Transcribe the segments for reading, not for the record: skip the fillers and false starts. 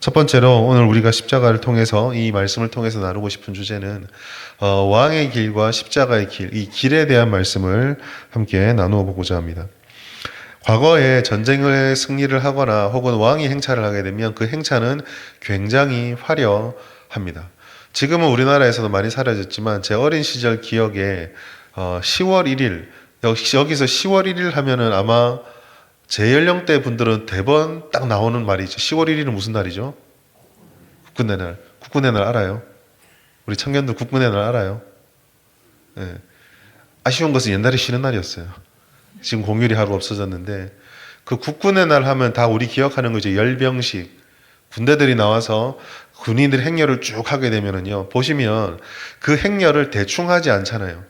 첫 번째로 오늘 우리가 십자가를 통해서 이 말씀을 통해서 나누고 싶은 주제는 왕의 길과 십자가의 길, 이 길에 대한 말씀을 함께 나누어 보고자 합니다. 과거에 전쟁을 승리를 하거나 혹은 왕이 행차를 하게 되면 그 행차는 굉장히 화려합니다. 지금은 우리나라에서도 많이 사라졌지만 제 어린 시절 기억에 10월 1일 여기서 10월 1일 하면은 아마 제 연령대 분들은 대번 딱 나오는 말이죠. 10월 1일은 무슨 날이죠? 국군의 날. 국군의 날 알아요? 우리 청년들 국군의 날 알아요? 네. 아쉬운 것은 옛날에 쉬는 날이었어요. 지금 공휴일이 하루 없어졌는데 그 국군의 날 하면 다 우리 기억하는 거죠. 열병식. 군대들이 나와서 군인들 행렬을 쭉 하게 되면은요. 보시면 그 행렬을 대충 하지 않잖아요.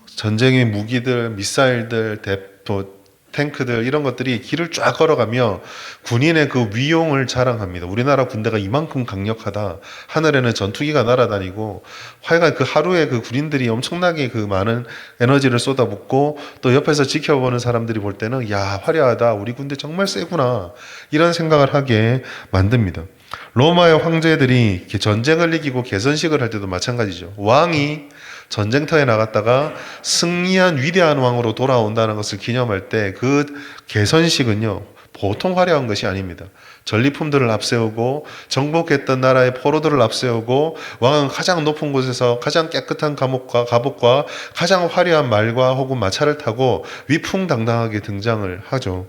전쟁의 무기들, 미사일들, 탱크들 이런 것들이 길을 쫙 걸어가며 군인의 그 위용을 자랑합니다. 우리나라 군대가 이만큼 강력하다. 하늘에는 전투기가 날아다니고 하여간 그 하루에 그 군인들이 엄청나게 그 많은 에너지를 쏟아붓고 또 옆에서 지켜보는 사람들이 볼 때는 야, 화려하다. 우리 군대 정말 세구나. 이런 생각을 하게 만듭니다. 로마의 황제들이 전쟁을 이기고 개선식을 할 때도 마찬가지죠. 왕이 전쟁터에 나갔다가 승리한 위대한 왕으로 돌아온다는 것을 기념할 때 그 개선식은요, 보통 화려한 것이 아닙니다. 전리품들을 앞세우고 정복했던 나라의 포로들을 앞세우고 왕은 가장 높은 곳에서 가장 깨끗한 갑옷과 가장 화려한 말과 혹은 마차를 타고 위풍당당하게 등장을 하죠.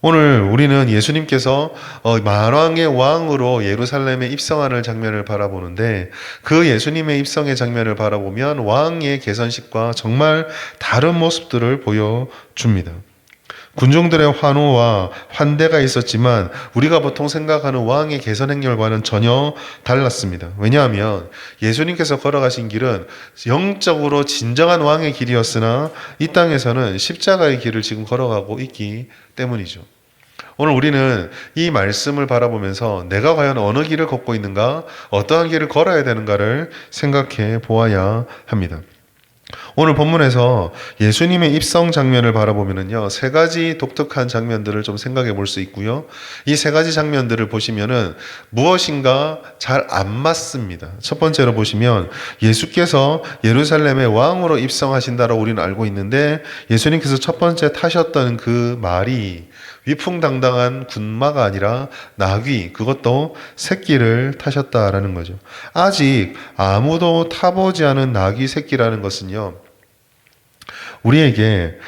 오늘 우리는 예수님께서 만왕의 왕으로 예루살렘에 입성하는 장면을 바라보는데 그 예수님의 입성의 장면을 바라보면 왕의 개선식과 정말 다른 모습들을 보여줍니다. 군중들의 환호와 환대가 있었지만 우리가 보통 생각하는 왕의 개선 행렬과는 전혀 달랐습니다. 왜냐하면 예수님께서 걸어가신 길은 영적으로 진정한 왕의 길이었으나 이 땅에서는 십자가의 길을 지금 걸어가고 있기 때문이죠. 오늘 우리는 이 말씀을 바라보면서 내가 과연 어느 길을 걷고 있는가, 어떠한 길을 걸어야 되는가를 생각해 보아야 합니다. 오늘 본문에서 예수님의 입성 장면을 바라보면요, 세 가지 독특한 장면들을 좀 생각해 볼 수 있고요. 이 세 가지 장면들을 보시면은 무엇인가 잘 안 맞습니다. 첫 번째로 보시면 예수께서 예루살렘의 왕으로 입성하신다라고 우리는 알고 있는데 예수님께서 첫 번째 타셨던 그 말이 위풍당당한 군마가 아니라 나귀, 그것도 새끼를 타셨다라는 거죠. 아직 아무도 타보지 않은 나귀 새끼라는 것은요, 우리에게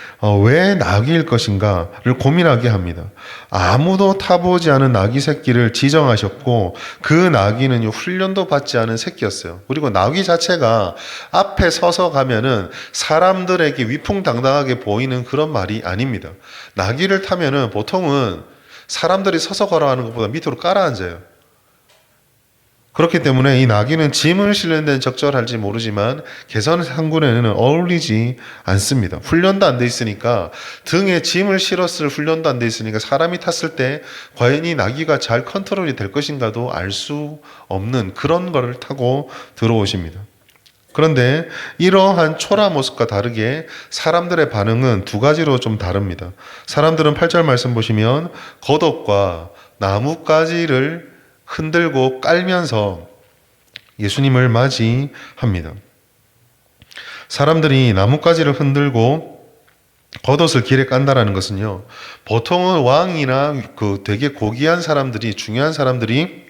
왜 나귀일 것인가를 고민하게 합니다. 아무도 타보지 않은 나귀 새끼를 지정하셨고 그 나귀는 훈련도 받지 않은 새끼였어요. 그리고 나귀 자체가 앞에 서서 가면은 사람들에게 위풍당당하게 보이는 그런 말이 아닙니다. 나귀를 타면은 보통은 사람들이 서서 걸어가는 것보다 밑으로 깔아앉아요. 그렇기 때문에 이 나귀는 짐을 실는 데는 적절할지 모르지만 개선 상군에는 어울리지 않습니다. 훈련도 안 돼 있으니까, 등에 짐을 실었을 훈련도 안 돼 있으니까 사람이 탔을 때 과연 이 나귀가 잘 컨트롤이 될 것인가도 알 수 없는 그런 거를 타고 들어오십니다. 그런데 이러한 초라 모습과 다르게 사람들의 반응은 두 가지로 좀 다릅니다. 사람들은 8절 말씀 보시면 겉옷과 나뭇가지를 흔들고 깔면서 예수님을 맞이합니다. 사람들이 나뭇가지를 흔들고 겉옷을 길에 깐다라는 것은요, 보통은 왕이나 그 되게 고귀한 사람들이, 중요한 사람들이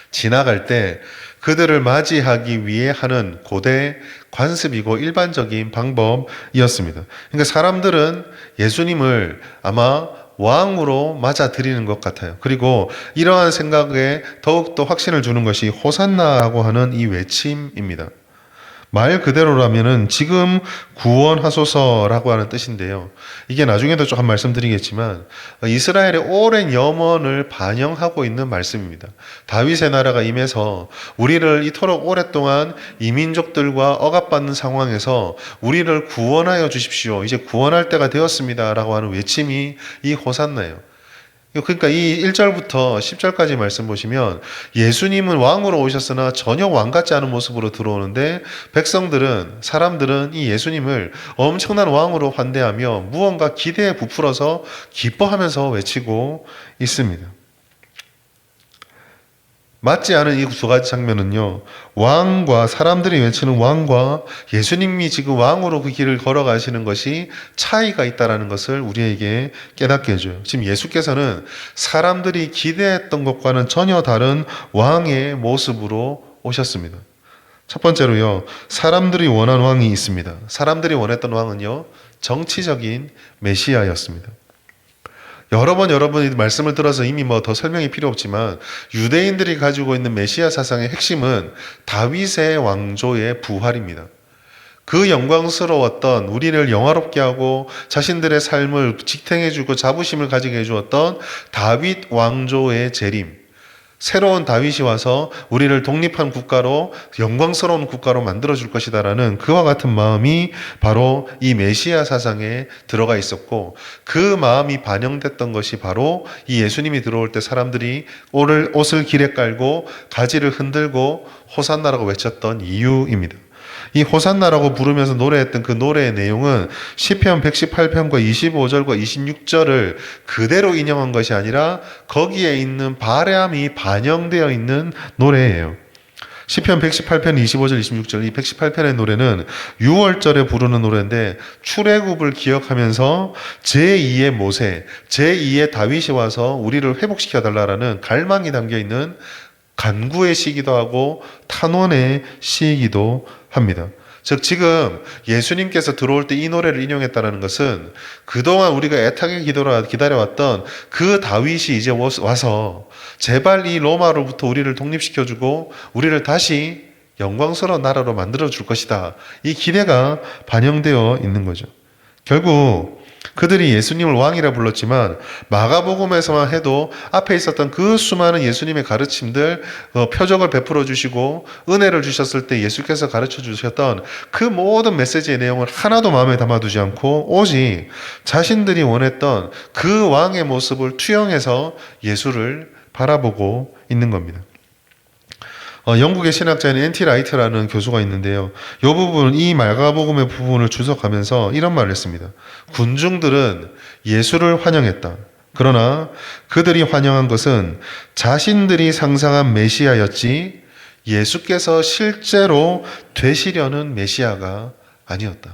지나갈 때 그들을 맞이하기 위해 하는 고대 관습이고 일반적인 방법이었습니다. 그러니까 사람들은 예수님을 아마 왕으로 맞아들이는 것 같아요. 그리고 이러한 생각에 더욱더 확신을 주는 것이 호산나라고 하는 이 외침입니다. 말 그대로라면은 지금 구원하소서라고 하는 뜻인데요. 이게 나중에도 조금 말씀드리겠지만 이스라엘의 오랜 염원을 반영하고 있는 말씀입니다. 다윗의 나라가 임해서 우리를 이토록 오랫동안 이민족들과 억압받는 상황에서 우리를 구원하여 주십시오. 이제 구원할 때가 되었습니다라고 하는 외침이 이 호산나예요. 그러니까 이 1절부터 10절까지 말씀 보시면 예수님은 왕으로 오셨으나 전혀 왕 같지 않은 모습으로 들어오는데 백성들은, 사람들은 이 예수님을 엄청난 왕으로 환대하며 무언가 기대에 부풀어서 기뻐하면서 외치고 있습니다. 맞지 않은 이 두 가지 장면은요, 왕과, 사람들이 외치는 왕과 예수님이 지금 왕으로 그 길을 걸어가시는 것이 차이가 있다는 것을 우리에게 깨닫게 해줘요. 지금 예수께서는 사람들이 기대했던 것과는 전혀 다른 왕의 모습으로 오셨습니다. 첫 번째로요, 사람들이 원한 왕이 있습니다. 사람들이 원했던 왕은요, 정치적인 메시아였습니다. 여러 번 여러분이 말씀을 들어서 이미 뭐 더 설명이 필요 없지만 유대인들이 가지고 있는 메시아 사상의 핵심은 다윗의 왕조의 부활입니다. 그 영광스러웠던, 우리를 영화롭게 하고 자신들의 삶을 지탱해주고 자부심을 가지게 해주었던 다윗 왕조의 재림, 새로운 다윗이 와서 우리를 독립한 국가로, 영광스러운 국가로 만들어줄 것이다라는 그와 같은 마음이 바로 이 메시아 사상에 들어가 있었고, 그 마음이 반영됐던 것이 바로 이 예수님이 들어올 때 사람들이 옷을 길에 깔고 가지를 흔들고 호산나라고 외쳤던 이유입니다. 이 호산나라고 부르면서 노래했던 그 노래의 내용은 시편 118편과 25절과 26절을 그대로 인용한 것이 아니라 거기에 있는 바람이 반영되어 있는 노래예요. 시편 118편 25절 26절, 이 118편의 노래는 6월절에 부르는 노래인데 출애굽을 기억하면서 제2의 모세, 제2의 다윗이 와서 우리를 회복시켜 달라라는 갈망이 담겨 있는 간구의 시이기도 하고 탄원의 시이기도 합니다. 즉 지금 예수님께서 들어올 때 이 노래를 인용했다는 것은 그동안 우리가 애타게 기다려왔던 그 다윗이 이제 와서 제발 이 로마로부터 우리를 독립시켜주고 우리를 다시 영광스러운 나라로 만들어줄 것이다. 이 기대가 반영되어 있는 거죠. 결국 그들이 예수님을 왕이라 불렀지만 마가복음에서만 해도 앞에 있었던 그 수많은 예수님의 가르침들, 표적을 베풀어 주시고 은혜를 주셨을 때 예수께서 가르쳐 주셨던 그 모든 메시지의 내용을 하나도 마음에 담아두지 않고 오직 자신들이 원했던 그 왕의 모습을 투영해서 예수를 바라보고 있는 겁니다. 영국의 신학자인 N.T. 라이트라는 교수가 있는데요. 이 부분, 이 마가복음의 부분을 주석하면서 이런 말을 했습니다. 군중들은 예수를 환영했다. 그러나 그들이 환영한 것은 자신들이 상상한 메시아였지 예수께서 실제로 되시려는 메시아가 아니었다.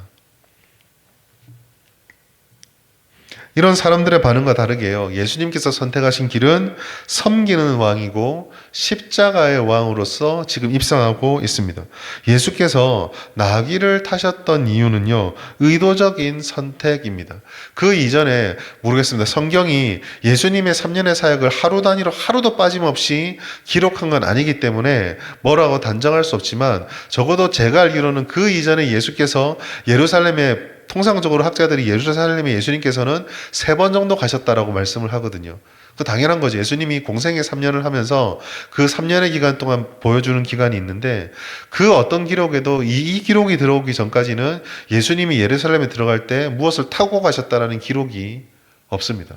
이런 사람들의 반응과 다르게요. 예수님께서 선택하신 길은 섬기는 왕이고 십자가의 왕으로서 지금 입성하고 있습니다. 예수께서 나귀를 타셨던 이유는요, 의도적인 선택입니다. 그 이전에 모르겠습니다. 성경이 예수님의 3년의 사역을 하루 단위로 하루도 빠짐없이 기록한 건 아니기 때문에 뭐라고 단정할 수 없지만 적어도 제가 알기로는 그 이전에 예수께서 예루살렘에 통상적으로 학자들이 예루살렘에 예수님께서는 3번 정도 가셨다라고 말씀을 하거든요. 그 당연한 거죠. 예수님이 공생의 3년을 하면서 그 3년의 기간 동안 보여주는 기간이 있는데 그 어떤 기록에도 이 기록이 들어오기 전까지는 예수님이 예루살렘에 들어갈 때 무엇을 타고 가셨다라는 기록이 없습니다.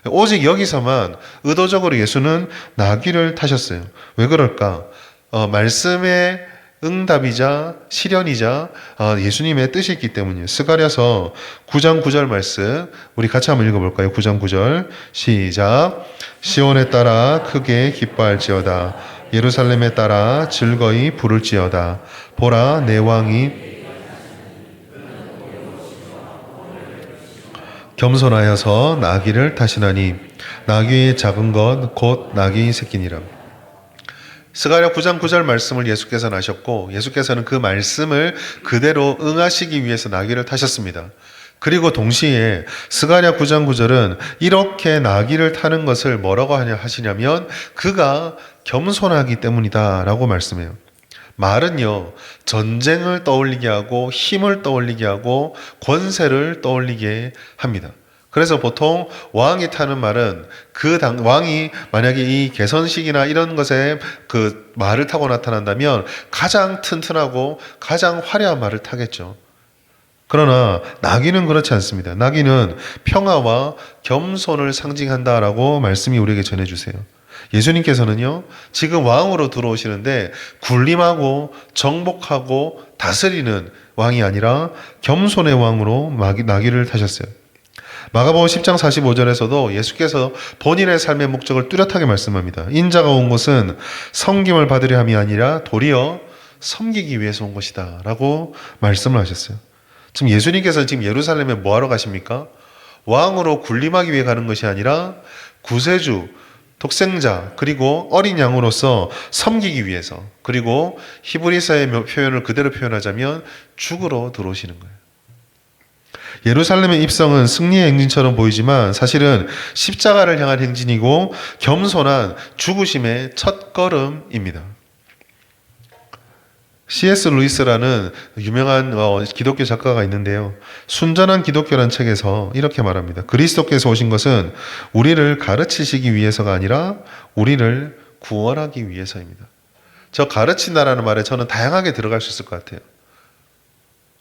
오직 여기서만 의도적으로 예수는 나귀를 타셨어요. 왜 그럴까? 말씀의 응답이자 실현이자 예수님의 뜻이 있기 때문이에요. 스가랴서 9장 9절 말씀 우리 같이 한번 읽어볼까요? 9장 9절 시작. 시온에 따라 크게 기뻐할지어다. 예루살렘에 따라 즐거이 부를지어다. 보라 내 왕이 겸손하여서 나귀를 타시나니 나귀의 작은 것 곧 나귀 새끼니라. 스가랴 9장 9절 말씀을 예수께서는 하셨고 예수께서는 그 말씀을 그대로 응하시기 위해서 나귀를 타셨습니다. 그리고 동시에 스가랴 9장 9절은 이렇게 나귀를 타는 것을 뭐라고 하시냐면 그가 겸손하기 때문이다 라고 말씀해요. 말은요, 전쟁을 떠올리게 하고 힘을 떠올리게 하고 권세를 떠올리게 합니다. 그래서 보통 왕이 타는 말은 왕이 만약에 이 개선식이나 이런 것에 그 말을 타고 나타난다면 가장 튼튼하고 가장 화려한 말을 타겠죠. 그러나 나귀는 그렇지 않습니다. 나귀는 평화와 겸손을 상징한다라고 말씀이 우리에게 전해주세요. 예수님께서는요, 지금 왕으로 들어오시는데 군림하고 정복하고 다스리는 왕이 아니라 겸손의 왕으로 나귀를 타셨어요. 마가복음 10장 45절에서도 예수께서 본인의 삶의 목적을 뚜렷하게 말씀합니다. 인자가 온 것은 섬김을 받으려 함이 아니라 도리어 섬기기 위해서 온 것이다 라고 말씀을 하셨어요. 지금 예수님께서는 지금 예루살렘에 뭐하러 가십니까? 왕으로 군림하기 위해 가는 것이 아니라 구세주, 독생자, 그리고 어린 양으로서 섬기기 위해서, 그리고 히브리서의 표현을 그대로 표현하자면 죽으러 들어오시는 거예요. 예루살렘의 입성은 승리의 행진처럼 보이지만 사실은 십자가를 향한 행진이고 겸손한 죽으심의 첫걸음입니다. C.S. 루이스라는 유명한 기독교 작가가 있는데요. 순전한 기독교란 책에서 이렇게 말합니다. 그리스도께서 오신 것은 우리를 가르치시기 위해서가 아니라 우리를 구원하기 위해서입니다. 저 가르친다라는 말에 저는 다양하게 들어갈 수 있을 것 같아요.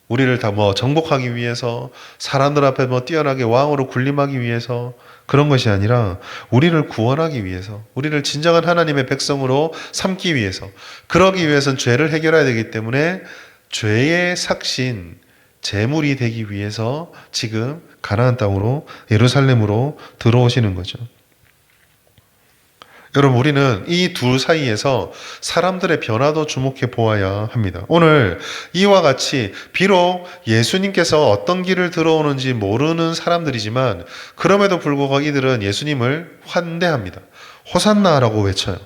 우리를 다 정복하기 위해서, 사람들 앞에 뛰어나게 왕으로 군림하기 위해서, 그런 것이 아니라 우리를 구원하기 위해서, 우리를 진정한 하나님의 백성으로 삼기 위해서, 그러기 위해서는 죄를 해결해야 되기 때문에 죄의 삭신, 제물이 되기 위해서 지금 가나안 땅으로, 예루살렘으로 들어오시는 거죠. 여러분, 우리는 이 둘 사이에서 사람들의 변화도 주목해 보아야 합니다. 오늘 이와 같이 비록 예수님께서 어떤 길을 들어오는지 모르는 사람들이지만 그럼에도 불구하고 이들은 예수님을 환대합니다. 호산나라고 외쳐요.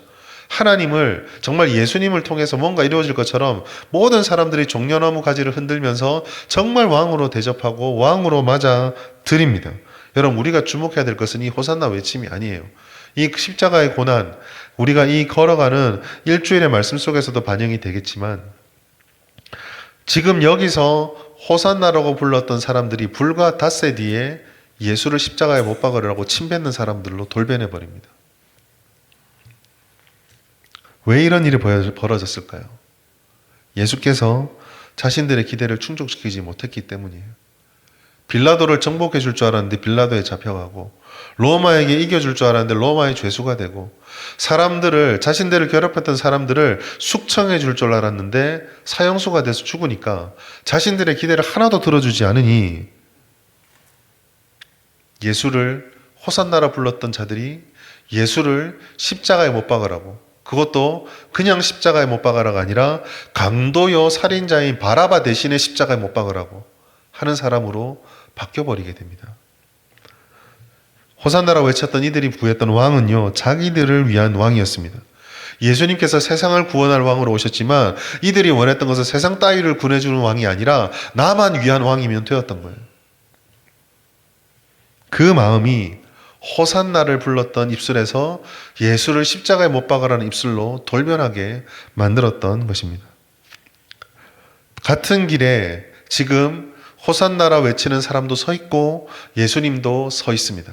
하나님을, 정말 예수님을 통해서 뭔가 이루어질 것처럼 모든 사람들이 종려나무 가지를 흔들면서 정말 왕으로 대접하고 왕으로 맞아 드립니다. 여러분, 우리가 주목해야 될 것은 이 호산나 외침이 아니에요. 이 십자가의 고난, 우리가 이 걸어가는 일주일의 말씀 속에서도 반영이 되겠지만 지금 여기서 호산나라고 불렀던 사람들이 불과 닷새 뒤에 예수를 십자가에 못 박으라고 침뱉는 사람들로 돌변해 버립니다. 왜 이런 일이 벌어졌을까요? 예수께서 자신들의 기대를 충족시키지 못했기 때문이에요. 빌라도를 정복해 줄 줄 알았는데 빌라도에 잡혀가고, 로마에게 이겨줄 줄 알았는데 로마의 죄수가 되고, 사람들을, 자신들을 괴롭혔던 사람들을 숙청해 줄 줄 알았는데 사형수가 돼서 죽으니까 자신들의 기대를 하나도 들어주지 않으니 예수를, 호산나라 불렀던 자들이 예수를 십자가에 못 박으라고, 그것도 그냥 십자가에 못 박으라가 아니라 강도요 살인자인 바라바 대신에 십자가에 못 박으라고 하는 사람으로 바뀌어버리게 됩니다. 호산나라고 외쳤던 이들이 구했던 왕은요, 자기들을 위한 왕이었습니다. 예수님께서 세상을 구원할 왕으로 오셨지만 이들이 원했던 것은 세상 따위를 구해주는 왕이 아니라 나만 위한 왕이면 되었던 거예요. 그 마음이 호산나를 불렀던 입술에서 예수를 십자가에 못 박으라는 입술로 돌변하게 만들었던 것입니다. 같은 길에 지금 호산나라 외치는 사람도 서 있고 예수님도 서 있습니다.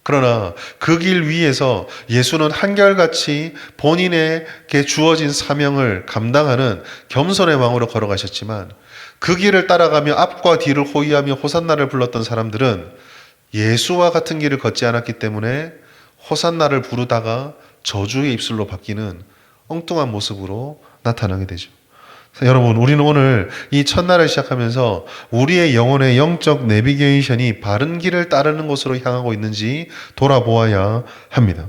그러나 그 길 위에서 예수는 한결같이 본인에게 주어진 사명을 감당하는 겸손의 왕으로 걸어가셨지만 그 길을 따라가며 앞과 뒤를 호위하며 호산나를 불렀던 사람들은 예수와 같은 길을 걷지 않았기 때문에 호산나를 부르다가 저주의 입술로 바뀌는 엉뚱한 모습으로 나타나게 되죠. 여러분, 우리는 오늘 이 첫날을 시작하면서 우리의 영혼의 영적 내비게이션이 바른 길을 따르는 곳으로 향하고 있는지 돌아보아야 합니다.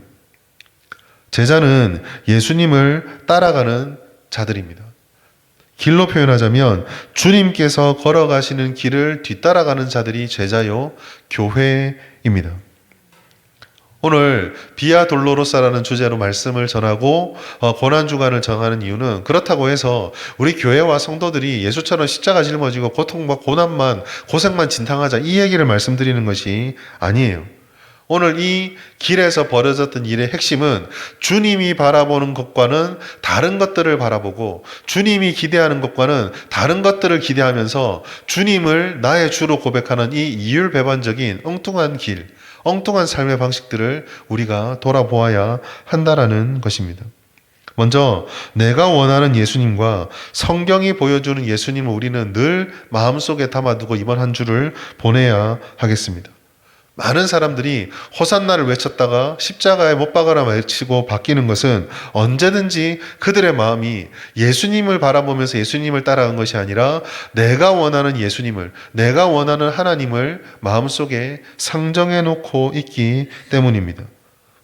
제자는 예수님을 따라가는 자들입니다. 길로 표현하자면 주님께서 걸어가시는 길을 뒤따라가는 자들이 제자요, 교회입니다. 오늘 비아 돌로로사라는 주제로 말씀을 전하고 고난주간을 정하는 이유는 그렇다고 해서 우리 교회와 성도들이 예수처럼 십자가 짊어지고 고통과 고난만, 고생만 진탕하자, 이 얘기를 말씀드리는 것이 아니에요. 오늘 이 길에서 벌어졌던 일의 핵심은 주님이 바라보는 것과는 다른 것들을 바라보고 주님이 기대하는 것과는 다른 것들을 기대하면서 주님을 나의 주로 고백하는 이 이율배반적인 엉뚱한 길, 엉뚱한 삶의 방식들을 우리가 돌아보아야 한다라는 것입니다. 먼저 내가 원하는 예수님과 성경이 보여주는 예수님을 우리는 늘 마음속에 담아두고 이번 한 주를 보내야 하겠습니다. 많은 사람들이 호산나를 외쳤다가 십자가에 못 박아라 외치고 바뀌는 것은 언제든지 그들의 마음이 예수님을 바라보면서 예수님을 따라간 것이 아니라 내가 원하는 예수님을, 내가 원하는 하나님을 마음속에 상정해 놓고 있기 때문입니다.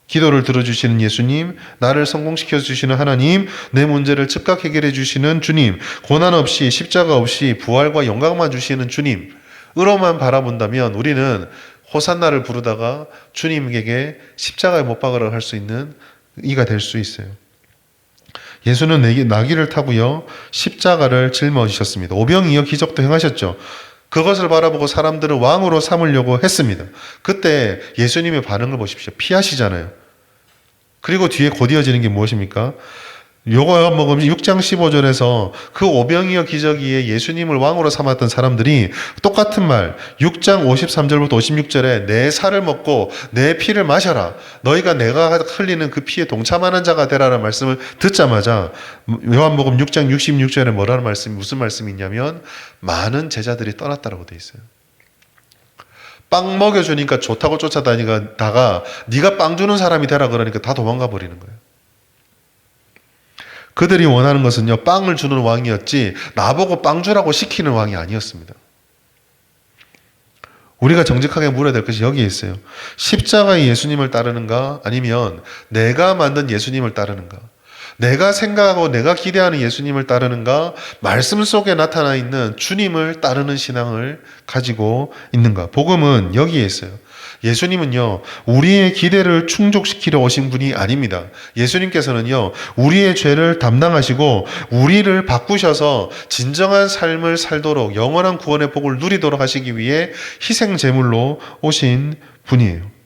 기도를 들어주시는 예수님, 나를 성공시켜 주시는 하나님, 내 문제를 즉각 해결해 주시는 주님, 고난 없이 십자가 없이 부활과 영광만 주시는 주님, 으로만 바라본다면 우리는 호산나를 부르다가 주님에게 십자가에 못 박으라고 할 수 있는 이가 될 수 있어요. 예수는 나귀를 타고요 십자가를 짊어지셨습니다. 오병이어 기적도 행하셨죠. 그것을 바라보고 사람들을 왕으로 삼으려고 했습니다. 그때 예수님의 반응을 보십시오. 피하시잖아요. 그리고 뒤에 곧 이어지는 게 무엇입니까? 요거 먹으면 6장 15절에서 그 오병이어 기저귀에 예수님을 왕으로 삼았던 사람들이 똑같은 말 6장 53절부터 56절에 내 살을 먹고 내 피를 마셔라. 너희가 내가 흘리는 그 피에 동참하는 자가 되라는 말씀을 듣자마자 요한복음 6장 66절에 뭐라는 말씀이 무슨 말씀이 있냐면 많은 제자들이 떠났다라고 돼 있어요. 빵 먹여주니까 좋다고 쫓아다니다가 네가 빵 주는 사람이 되라 그러니까 다 도망가 버리는 거예요. 그들이 원하는 것은요, 빵을 주는 왕이었지 나보고 빵 주라고 시키는 왕이 아니었습니다. 우리가 정직하게 물어야 될 것이 여기에 있어요. 십자가의 예수님을 따르는가 아니면 내가 만든 예수님을 따르는가? 내가 생각하고 내가 기대하는 예수님을 따르는가? 말씀 속에 나타나 있는 주님을 따르는 신앙을 가지고 있는가? 복음은 여기에 있어요. 예수님은요, 우리의 기대를 충족시키려 오신 분이 아닙니다. 예수님께서는요, 우리의 죄를 담당하시고 우리를 바꾸셔서 진정한 삶을 살도록 영원한 구원의 복을 누리도록 하시기 위해 희생 제물로 오신 분이에요.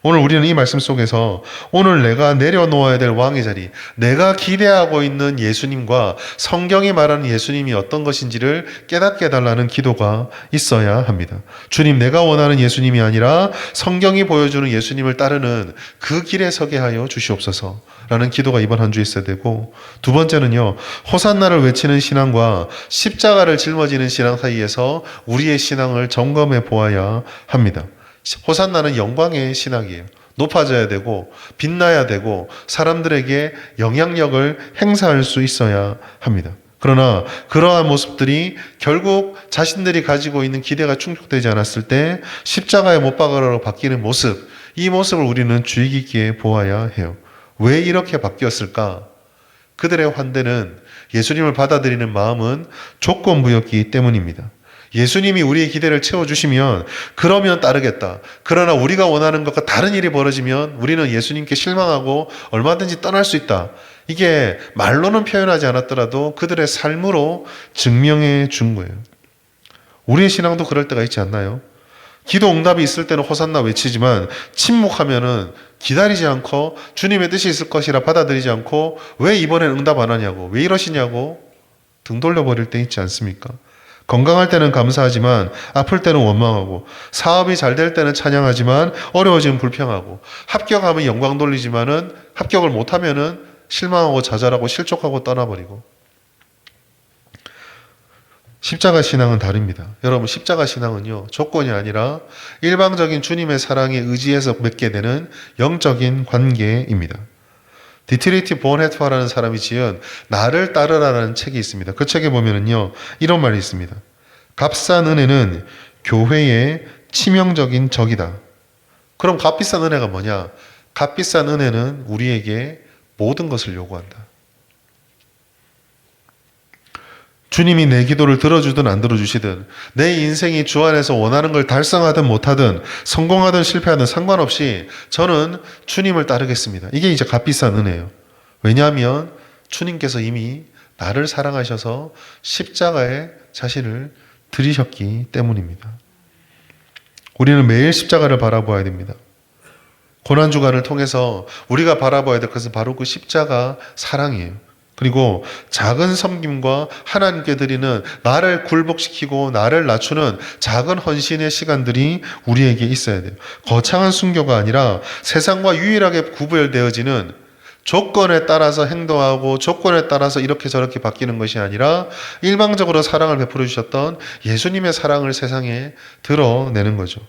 오늘 우리는 이 말씀 속에서 오늘 내가 내려놓아야 될 왕의 자리, 내가 기대하고 있는 예수님과 성경이 말하는 예수님이 어떤 것인지를 깨닫게 해달라는 기도가 있어야 합니다. 주님, 내가 원하는 예수님이 아니라 성경이 보여주는 예수님을 따르는 그 길에 서게 하여 주시옵소서 라는 기도가 이번 한 주에 있어야 되고, 두 번째는요, 호산나를 외치는 신앙과 십자가를 짊어지는 신앙 사이에서 우리의 신앙을 점검해 보아야 합니다. 호산나는 영광의 신학이에요. 높아져야 되고 빛나야 되고 사람들에게 영향력을 행사할 수 있어야 합니다. 그러나 그러한 모습들이 결국 자신들이 가지고 있는 기대가 충족되지 않았을 때 십자가에 못 박으라고 바뀌는 모습, 이 모습을 우리는 주의 깊게 보아야 해요. 왜 이렇게 바뀌었을까? 그들의 환대는, 예수님을 받아들이는 마음은 조건부였기 때문입니다. 예수님이 우리의 기대를 채워주시면 그러면 따르겠다. 그러나 우리가 원하는 것과 다른 일이 벌어지면 우리는 예수님께 실망하고 얼마든지 떠날 수 있다. 이게 말로는 표현하지 않았더라도 그들의 삶으로 증명해 준 거예요. 우리의 신앙도 그럴 때가 있지 않나요? 기도 응답이 있을 때는 호산나 외치지만 침묵하면은 기다리지 않고 주님의 뜻이 있을 것이라 받아들이지 않고 왜 이번엔 응답 안 하냐고, 왜 이러시냐고 등 돌려버릴 때 있지 않습니까? 건강할 때는 감사하지만 아플 때는 원망하고, 사업이 잘 될 때는 찬양하지만 어려워지면 불평하고, 합격하면 영광 돌리지만은 합격을 못하면은 실망하고 좌절하고 실족하고 떠나버리고. 십자가 신앙은 다릅니다. 여러분, 십자가 신앙은요, 조건이 아니라 일방적인 주님의 사랑에 의지해서 맺게 되는 영적인 관계입니다. 디트리티 본헤트와라는 사람이 지은 나를 따르라라는 책이 있습니다. 그 책에 보면은요, 이런 말이 있습니다. 값싼 은혜는 교회의 치명적인 적이다. 그럼 값비싼 은혜가 뭐냐? 값비싼 은혜는 우리에게 모든 것을 요구한다. 주님이 내 기도를 들어주든 안 들어주시든, 내 인생이 주 안에서 원하는 걸 달성하든 못하든, 성공하든 실패하든 상관없이 저는 주님을 따르겠습니다. 이게 이제 값비싼 은혜예요. 왜냐하면 주님께서 이미 나를 사랑하셔서 십자가에 자신을 들이셨기 때문입니다. 우리는 매일 십자가를 바라보아야 됩니다. 고난주간을 통해서 우리가 바라봐야 될 것은 바로 그 십자가 사랑이에요. 그리고 작은 섬김과 하나님께 드리는, 나를 굴복시키고 나를 낮추는 작은 헌신의 시간들이 우리에게 있어야 돼요. 거창한 순교가 아니라 세상과 유일하게 구별되어지는 조건에 따라서 행동하고 조건에 따라서 이렇게 저렇게 바뀌는 것이 아니라 일방적으로 사랑을 베풀어 주셨던 예수님의 사랑을 세상에 드러내는 거죠.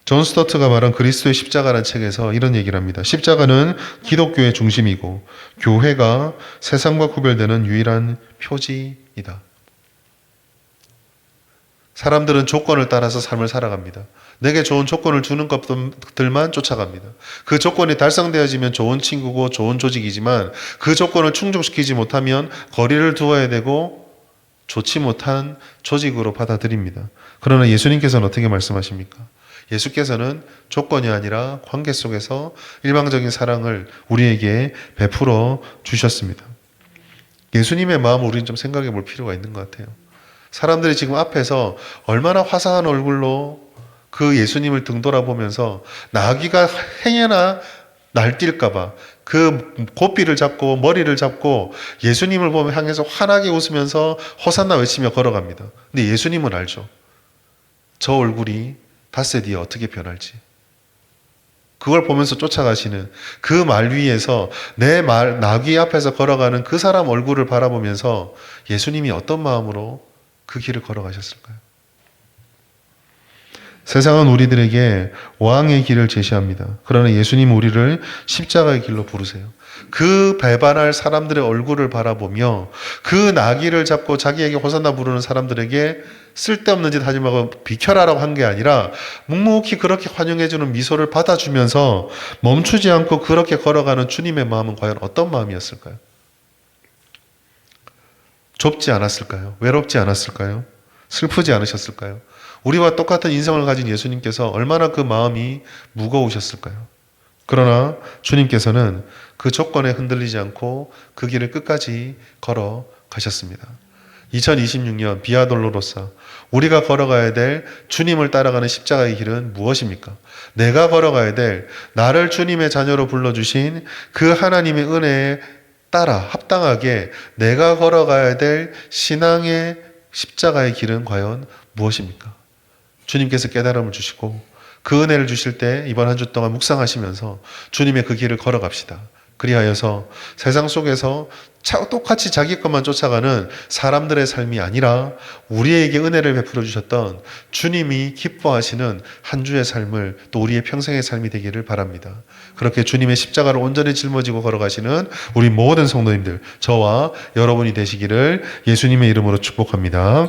존 스토트가 말한 그리스도의 십자가라는 책에서 이런 얘기를 합니다. 십자가는 기독교의 중심이고 교회가 세상과 구별되는 유일한 표지이다. 사람들은 조건을 따라서 삶을 살아갑니다. 내게 좋은 조건을 주는 것들만 쫓아갑니다. 그 조건이 달성되어지면 좋은 친구고 좋은 조직이지만 그 조건을 충족시키지 못하면 거리를 두어야 되고 좋지 못한 조직으로 받아들입니다. 그러나 예수님께서는 어떻게 말씀하십니까? 예수께서는 조건이 아니라 관계 속에서 일방적인 사랑을 우리에게 베풀어 주셨습니다. 예수님의 마음을 우리는 좀 생각해 볼 필요가 있는 것 같아요. 사람들이 지금 앞에서 얼마나 화사한 얼굴로 그 예수님을 등돌아보면서 나귀가 행여나 날뛸까봐 그 고삐를 잡고 머리를 잡고 예수님을 보며 향해서 환하게 웃으면서 호산나 외치며 걸어갑니다. 근데 예수님은 알죠. 저 얼굴이 닷새 뒤에 어떻게 변할지. 그걸 보면서 쫓아가시는 그 말 위에서 나귀 앞에서 걸어가는 그 사람 얼굴을 바라보면서 예수님이 어떤 마음으로 그 길을 걸어가셨을까요? 세상은 우리들에게 왕의 길을 제시합니다. 그러나 예수님은 우리를 십자가의 길로 부르세요. 그 배반할 사람들의 얼굴을 바라보며 그 나귀를 잡고 자기에게 호산나 부르는 사람들에게 쓸데없는 짓 하지 말고 비켜라라고 한 게 아니라 묵묵히 그렇게 환영해주는 미소를 받아주면서 멈추지 않고 그렇게 걸어가는 주님의 마음은 과연 어떤 마음이었을까요? 좁지 않았을까요? 외롭지 않았을까요? 슬프지 않으셨을까요? 우리와 똑같은 인성을 가진 예수님께서 얼마나 그 마음이 무거우셨을까요? 그러나 주님께서는 그 조건에 흔들리지 않고 그 길을 끝까지 걸어가셨습니다. 2026년 비아돌로로사 우리가 걸어가야 될 주님을 따라가는 십자가의 길은 무엇입니까? 내가 걸어가야 될 나를 주님의 자녀로 불러주신 그 하나님의 은혜에 따라 합당하게 내가 걸어가야 될 신앙의 십자가의 길은 과연 무엇입니까? 주님께서 깨달음을 주시고 그 은혜를 주실 때 이번 한 주 동안 묵상하시면서 주님의 그 길을 걸어갑시다. 그리하여서 세상 속에서 똑같이 자기 것만 쫓아가는 사람들의 삶이 아니라 우리에게 은혜를 베풀어 주셨던 주님이 기뻐하시는 한 주의 삶을 또 우리의 평생의 삶이 되기를 바랍니다. 그렇게 주님의 십자가를 온전히 짊어지고 걸어가시는 우리 모든 성도님들, 저와 여러분이 되시기를 예수님의 이름으로 축복합니다.